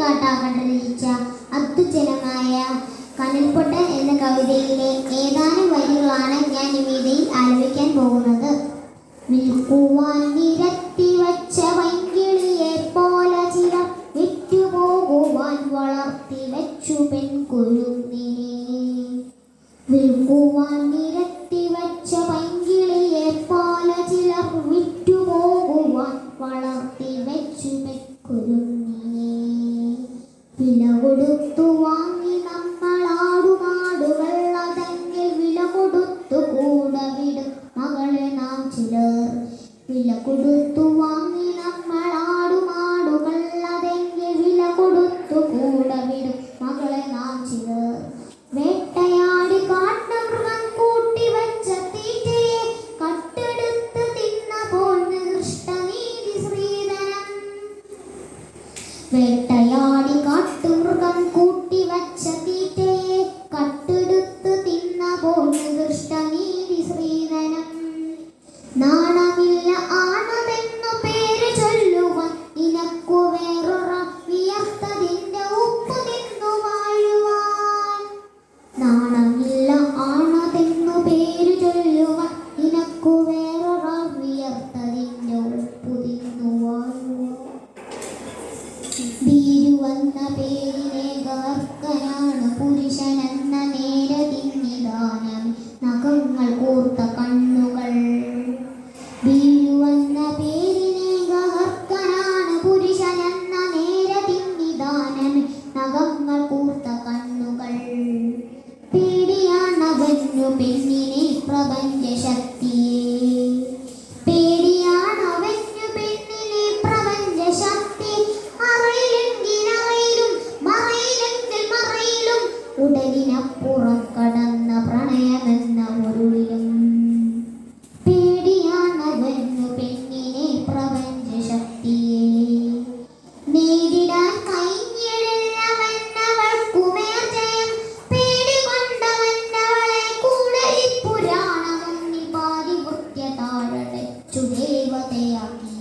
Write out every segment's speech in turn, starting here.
കാട്ടാക്കട രചിച്ച അത്യുജ്വലമായ കനൽപ്പൊട്ടൻ എന്ന കവിതയിലെ ഏതാനും വരികളാണ് ഞാൻ നിവേദയിൽ ആലപിക്കാൻ പോകുന്നത്. വിൽക്കുവാൻ നിരത്തി വച്ച വൈകിളിയെ പോലെ ചിലർ വിറ്റുപോകുവാൻ വളർത്തി വെച്ചു പെൺകുരുന്നിനെ. വിൽക്കുവാൻ നിരത്തി വച്ച വൈകിളിയെ പോലെ ചിലർ വിറ്റുപോകുവാൻ വളർത്തി വെച്ചു പെൺകുരുന്നിനെ. വില കൊടുത്തു വാങ്ങി നമ്മളാടുമാടുകൾ അതെങ്കിൽ വില കൊടുത്തു കൂടെ വിടും മകളെ നാം ചിലർ. വില കൊടുത്തു വാങ്ങി നമ്മളാടുമാടുകൾ അതെങ്കിൽ വില കൊടുത്തു കൂടെ വിടും മകളെ നാം ചിലർ. വേട്ടയാടി കാട്ടുമൃഗം കൂട്ടിവച്ച തീറ്റയെ കട്ടെടുത്ത് തിന്നപ്പോൾ നികൃഷ്ടനീതി ശ്രീധനം. വേട്ടയാടി കാട്ടുമൃഗം കൂട്ടിവച്ച തീറ്റയെ കട്ടെടുത്ത് തിന്നപ്പോൾ നികൃഷ്ടനീതി ശ്രീധനം. നാണമില്ല ആണതെന്നു പേര് ചൊല്ലുവാൻ നിനക്കു വേറൊറ വിയർത്തതിന്റെ ഉപ്പു തിന്നു വാഴുവാൻ. നാണമില്ല ആണതെന്നു പേര് ചൊല്ലുവാൻ നിനക്കു വേറൊറ വിയർത്തതിന്റെ ഉപ്പു തിന്നു വാഴുവാൻ. ഭീരുവെന്ന പേരിനെ ഗർക്കനാണ് പുരുഷനെന്ന നേരതിന്നിദാനം നഖങ്ങൾ കൂർത്ത കണ്ണുകൾ. ഭീരുവെന്ന പേരിനെ ഗഹർക്കനാണ് പുരുഷനെന്ന നേരതിന്നിദാനം നഖങ്ങൾ കൂർത്ത കണ്ണുകൾ. പേടിയാണവനു പെണ്ണിനെ പ്രപഞ്ച ശക്തിയെ. പേടിയാണവനു പെണ്ണിനെ പ്രപഞ്ച ശക്തി. അറിയില്ലെങ്കിൽ അറിയിലും മറയില്ലെങ്കിൽ മറയിലും ഉടലിനപ്പുറം കടന്ന പ്രണയമെന്ന പൊരുളിലും. പേടിയാണവനു പെണ്ണിനെ പ്രപഞ്ച ശക്തിയെ. നേരിടാൻ കഴിഞ്ഞിടവന്നവൾക്കുമേർ ജയം. പേടികൊണ്ടവന്നവളെ കൂടലിപ്പുരാണമൊന്നി പാതിവൃത്യ താഴടച്ചു ദേവതയാക്കി.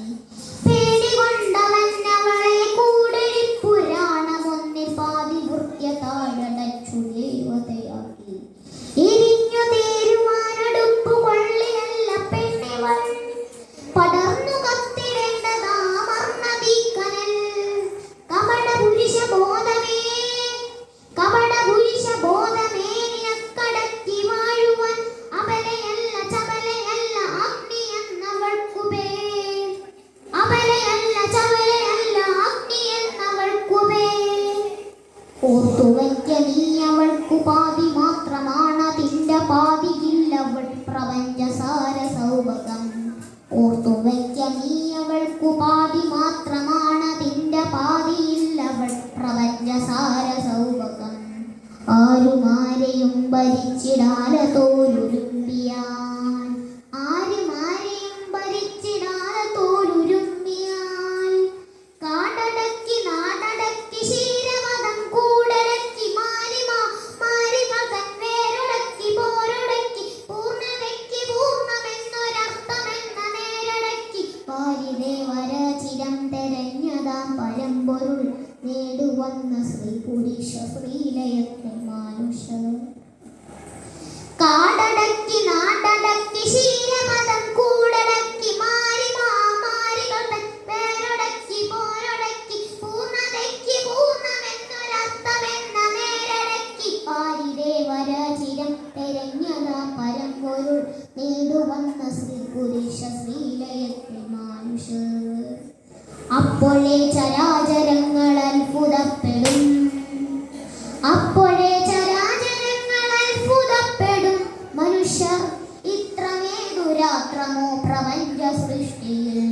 പേടികൊണ്ടവന്നവളെ കൂടലിപ്പുരാണമൊന്നി പാതിവൃത്യ താഴടച്ചു ദേവതയാക്കി. എരിഞ്ഞു തേരുവാനടുപ്പു കൊള്ളിലല്ല പെണ്ണിവൾ. പടർന്നു കത്തിടേണ്ടതാമർന്നതീക്കനൽ. കപട പുരുഷ ബോധമേ കപട പുരുഷ ബോധമേ നിനക്കടക്കി വാഴുവാൻ. അബലയല്ല ചപലയല്ല അഗ്നി എന്നവൾക്കു പേർ. അബലയല്ല ചപലയല്ല അഗ്നി എന്നവൾക്കു പേർ. ഓർത്തുവയ്ക്ക നീ അവൾക്കു പാതി മാത്രമാണതിന്റെ പാതിയില്ലവൾ പ്രപഞ്ചസാര സൗഭകം. ഓർത്തുവയ്ക്ക നീ അവൾക്കു പാതി മാത്രമാണതിന്റെ പാതിയില്ലവൾ പ്രപഞ്ചസാര സൗഭകം. ആരുമാരെയും ഭരിച്ചിടാല തോലുരുമ്പിയാൽ. ആരുമാരെയും ഭരിച്ചിടാല തോലുരുമ്പിയാൽ. കാടടക്കി നാടടക്കി ശീലമതം കൂടടക്കി മാരികൾ തൻ വേരുടക്കി പോരുടക്കി പൂർണ്ണതയ്ക്ക് പൂർണ്ണമെന്നൊരർത്ഥമെന്ന നേരടക്കി. പാരിദേവര ചിരം തെരഞ്ഞതാം പരമ്പൊരുൾ നേടുവന്ന ശ്രീ പുരുഷ ശ്രീലയത്തെ മാനുഷ. കാടടക്കി നാടടക്കി ശീലമതം കൂടടക്കി മാരികൾ തൻ വേരുടക്കി പോരുടക്കി പൂർണ്ണതയ്ക്ക് പൂർണ്ണമെന്നൊരർത്ഥമെന്ന നേരടക്കി. പാരിദേവര ചിരം തെരഞ്ഞതാ പരമ്പൊരുൾ നേടുവന്ന ശ്രീ പുരുഷ ശ്രീലയത്തെ മാനുഷ. അപ്പോഴേ ചരാചരങ്ങൾ അത്ഭുതപ്പെടും. അപ്പോഴേ ചരാചരങ്ങൾ അത്ഭുതപ്പെടും. മനുഷ്യർ ഇത്രമേതുരാത്രമോ പ്രപഞ്ച സൃഷ്ടിയിൽ.